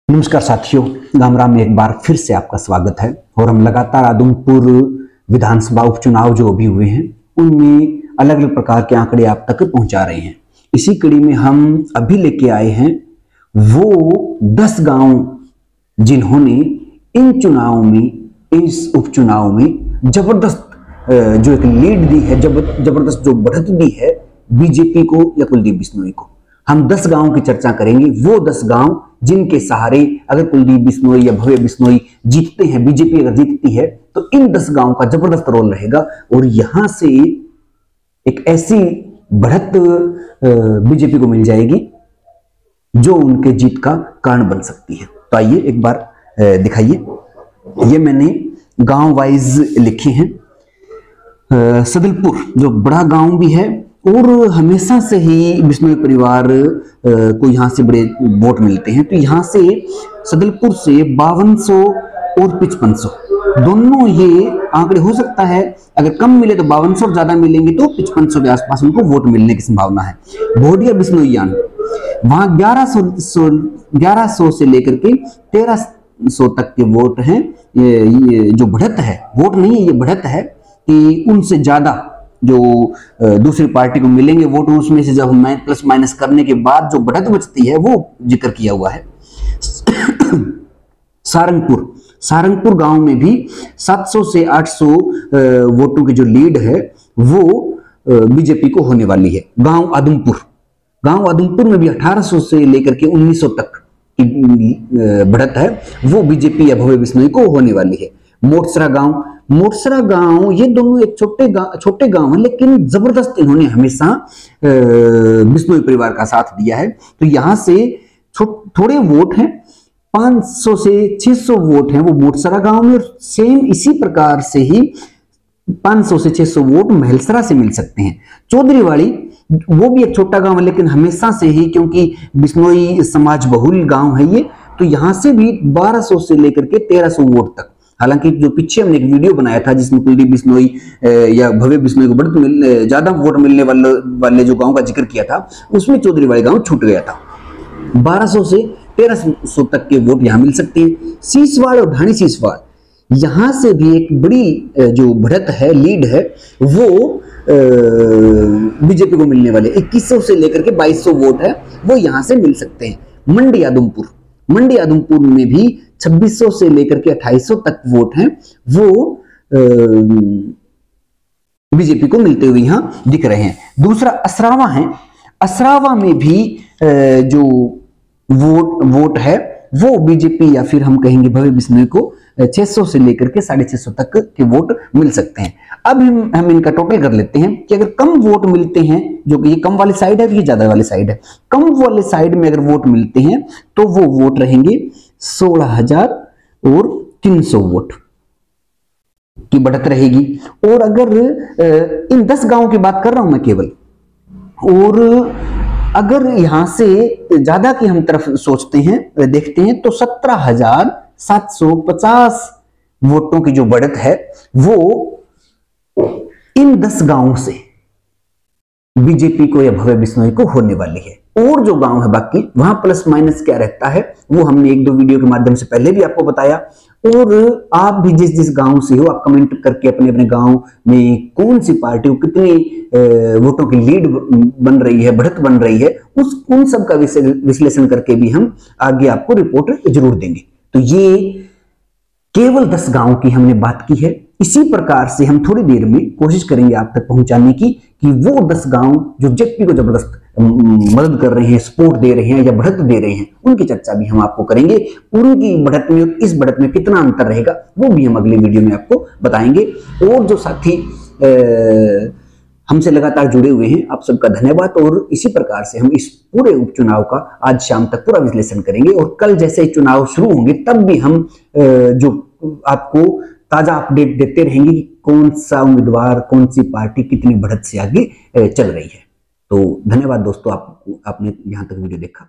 नमस्कार साथियों, राम राम में एक बार फिर से आपका स्वागत है। और हम लगातार आदमपुर विधानसभा उपचुनाव जो अभी हुए हैं उनमें अलग अलग प्रकार के आंकड़े आप तक पहुंचा रहे हैं। इसी कड़ी में हम अभी लेके आए हैं वो 10 गांव जिन्होंने इन चुनाव में, इस उपचुनाव में जबरदस्त जो एक लीड दी है, जबरदस्त जो बढ़त दी है बीजेपी को या कुलदीप बिश्नोई को। हम 10 गांव की चर्चा करेंगे, वो 10 गांव जिनके सहारे अगर कुलदीप बिश्नोई या भव्य बिश्नोई जीतते हैं, बीजेपी अगर जीतती है तो इन 10 गांव का जबरदस्त रोल रहेगा और यहां से एक ऐसी बढ़त बीजेपी को मिल जाएगी जो उनके जीत का कारण बन सकती है। तो आइए एक बार दिखाइए, ये मैंने गांव वाइज लिखे हैं। सदलपुर जो बड़ा गांव भी है और हमेशा से ही बिश्नोई परिवार को यहाँ से बड़े वोट मिलते हैं, तो यहाँ से सदलपुर से 5200 और 5500 दोनों ये आंकड़े हो सकता है। अगर कम मिले तो 5200 ज्यादा मिलेंगे तो 5500 के आसपास उनको वोट मिलने की संभावना है। भोडिया बिश्नोईयान वहां 1100 से लेकर के 1300 तक के वोट हैं। ये जो बढ़त है, वोट नहीं है, ये बढ़त है कि उनसे ज्यादा जो दूसरी पार्टी को मिलेंगे वोट, उसमें से जब हम प्लस माइनस करने के बाद जो बढ़त बचती है वो जिक्र किया हुआ है। सारंगपुर गांव में भी 700 से 800 वोटों की जो लीड है वो बीजेपी को होने वाली है। गांव आदमपुर में भी 1800 से लेकर के 1900 तक की बढ़त है, वो बीजेपी या भव्य बिश्नोई को होने वाली है। मोटसरा गांव ये दोनों एक छोटे गांव हैं, लेकिन जबरदस्त इन्होंने हमेशा बिश्नोई परिवार का साथ दिया है। तो यहां से थोड़े वोट हैं, 500 से 600 वोट हैं वो मोटसरा गांव में, और सेम इसी प्रकार से ही 500 से 600 वोट महलसरा से मिल सकते हैं। चौधरीवाड़ी वो भी एक छोटा गांव है, लेकिन हमेशा से ही, क्योंकि बिश्नोई समाज बहुल गांव है ये, तो यहां से भी 1200 से लेकर के 1300 वोट तक। हालांकि जो पीछे हमने एक वीडियो बनाया था जिसमें कुलदीप बिश्नोई या भव्य बिश्नोई को ज्यादा वोट मिलने वाले जो गांव का जिक्र किया था, उसमें चौधरीवाड़ी गांव छूट गया था। 1200 से 1300 तक के वोट यहां मिल सकते हैं। सीसवाड़ और ढाणी सीसवाड़, यहां से भी एक बड़ी जो बढ़त है, लीड है, वो बीजेपी को मिलने वाले 2100 से लेकर के 2200 वोट है, वो यहां से मिल सकते हैं। मंडी आदमपुर में भी 2600 से लेकर के 2800 तक वोट हैं, वो बीजेपी को मिलते हुए यहां दिख रहे हैं। दूसरा असरावा है, असरावा में भी जो वोट है वो बीजेपी या फिर हम कहेंगे भव्य बिश्नोई को 600 से लेकर के 650 तक के वोट मिल सकते हैं। अब हम इनका टोटल कर लेते हैं कि अगर कम वोट मिलते हैं, जो कि ये कम वाली साइड है, ये ज्यादा वाली साइड है, कम वाले साइड में अगर वोट मिलते हैं तो वो वोट रहेंगे 16,300 वोट की बढ़त रहेगी। और अगर इन 10 गांवों की बात कर रहा हूं मैं केवल, और अगर यहां से ज्यादा की हम तरफ सोचते हैं, देखते हैं, तो 17,750 वोटों की जो बढ़त है वो इन 10 गांवों से बीजेपी को या भव्य बिश्नोई को होने वाली है। और जो गांव है बाकी, वहां प्लस माइनस क्या रहता है वो हमने 1-2 वीडियो के माध्यम से पहले भी आपको बताया। और आप भी जिस गांव से हो, आप कमेंट करके अपने गांव में कौन सी पार्टी को कितनी वोटों की लीड बन रही है, बढ़त बन रही है, उन सब का विश्लेषण करके भी हम आगे आपको रिपोर्ट जरूर देंगे। तो ये केवल 10 गांव की हमने बात की है। इसी प्रकार से हम थोड़ी देर में कोशिश करेंगे आप तक पहुंचाने की कि वो 10 गांव जो जेपी को जबरदस्त मदद कर रहे हैं, सपोर्ट दे रहे हैं या बढ़त दे रहे हैं, उनकी चर्चा भी हम आपको करेंगे। उनकी बढ़त में और इस बढ़त में कितना अंतर रहेगा वो भी हम अगले वीडियो में आपको बताएंगे। और जो साथी हमसे लगातार जुड़े हुए हैं, आप सबका धन्यवाद। और इसी प्रकार से हम इस पूरे उपचुनाव का आज शाम तक पूरा विश्लेषण करेंगे, और कल जैसे चुनाव शुरू होंगे तब भी हम जो आपको ताजा अपडेट देते रहेंगे कि कौन सा उम्मीदवार, कौन सी पार्टी कितनी बढ़त से आगे चल रही है। तो धन्यवाद दोस्तों, आपने यहां तक वीडियो देखा।